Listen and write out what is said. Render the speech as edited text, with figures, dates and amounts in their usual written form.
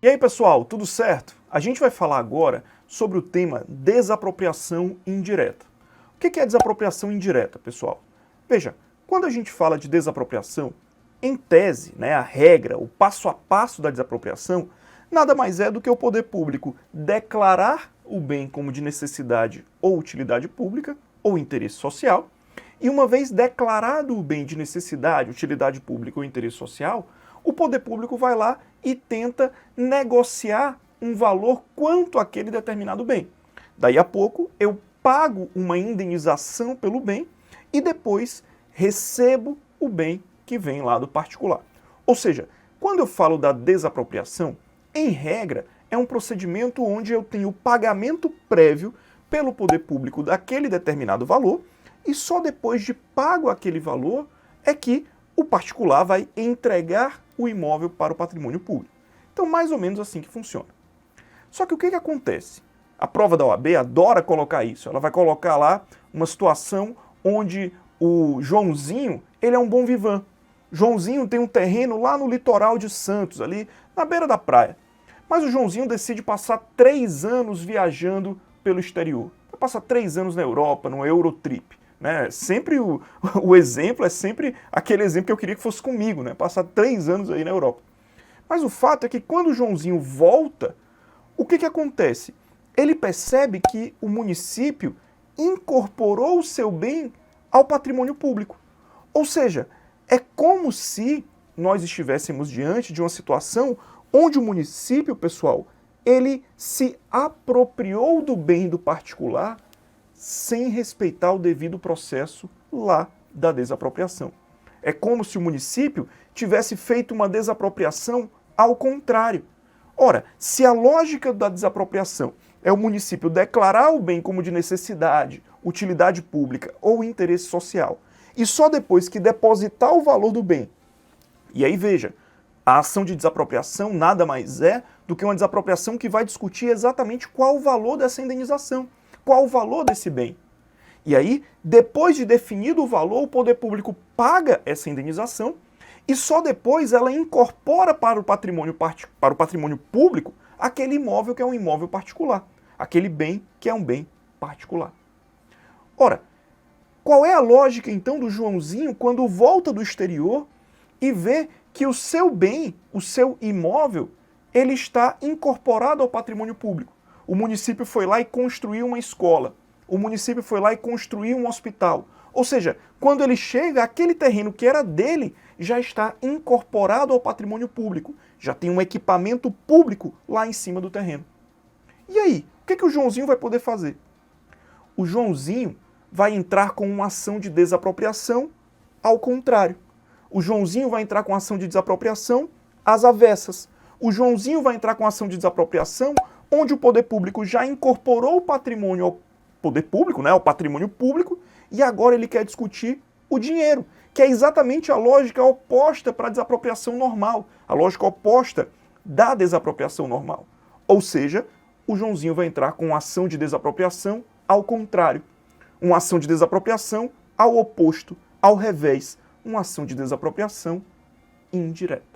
E aí, pessoal, tudo certo? A gente vai falar agora sobre o tema desapropriação indireta. O que é desapropriação indireta, pessoal? Veja, quando a gente fala de desapropriação, em tese, a regra, o passo a passo da desapropriação, nada mais é do que o poder público declarar o bem como de necessidade ou utilidade pública ou interesse social, e uma vez declarado o bem de necessidade, utilidade pública ou interesse social, o poder público vai lá e tenta negociar um valor quanto àquele determinado bem. Daí a pouco eu pago uma indenização pelo bem e depois recebo o bem que vem lá do particular. Ou seja, quando eu falo da desapropriação, em regra, é um procedimento onde eu tenho o pagamento prévio pelo poder público daquele determinado valor e só depois de pago aquele valor é que o particular vai entregar o imóvel para o patrimônio público. Então, mais ou menos assim que funciona. Só que o que acontece? A prova da OAB adora colocar isso. Ela vai colocar lá uma situação onde o Joãozinho, ele é um bom vivan. Joãozinho tem um terreno lá no litoral de Santos, ali na beira da praia. Mas o Joãozinho decide passar 3 anos viajando pelo exterior. Vai passar 3 anos na Europa, no Eurotrip. Sempre o exemplo é sempre aquele exemplo que eu queria que fosse comigo, passar 3 anos aí na Europa. Mas o fato é que quando o Joãozinho volta, o que acontece? Ele percebe que o município incorporou o seu bem ao patrimônio público. Ou seja, é como se nós estivéssemos diante de uma situação onde o município, pessoal, ele se apropriou do bem do particular sem respeitar o devido processo lá da desapropriação. É como se o município tivesse feito uma desapropriação ao contrário. Ora, se a lógica da desapropriação é o município declarar o bem como de necessidade, utilidade pública ou interesse social, e só depois que depositar o valor do bem, e aí veja, a ação de desapropriação nada mais é do que uma desapropriação que vai discutir exatamente qual o valor dessa indenização, qual o valor desse bem. E aí, depois de definido o valor, o poder público paga essa indenização e só depois ela incorpora para o patrimônio público aquele imóvel que é um imóvel particular, aquele bem que é um bem particular. Ora, qual é a lógica então do Joãozinho quando volta do exterior e vê que o seu bem, o seu imóvel, ele está incorporado ao patrimônio público? O município foi lá e construiu uma escola. O município foi lá e construiu um hospital. Ou seja, quando ele chega, aquele terreno que era dele já está incorporado ao patrimônio público. Já tem um equipamento público lá em cima do terreno. E aí, o que o Joãozinho vai poder fazer? O Joãozinho vai entrar com uma ação de desapropriação ao contrário. O Joãozinho vai entrar com ação de desapropriação às avessas. O Joãozinho vai entrar com ação de desapropriação onde o poder público já incorporou o patrimônio ao poder público, ao patrimônio público, e agora ele quer discutir o dinheiro, que é exatamente a lógica oposta para a desapropriação normal, a lógica oposta da desapropriação normal. Ou seja, o Joãozinho vai entrar com ação de desapropriação ao contrário, uma ação de desapropriação ao oposto, ao revés, uma ação de desapropriação indireta.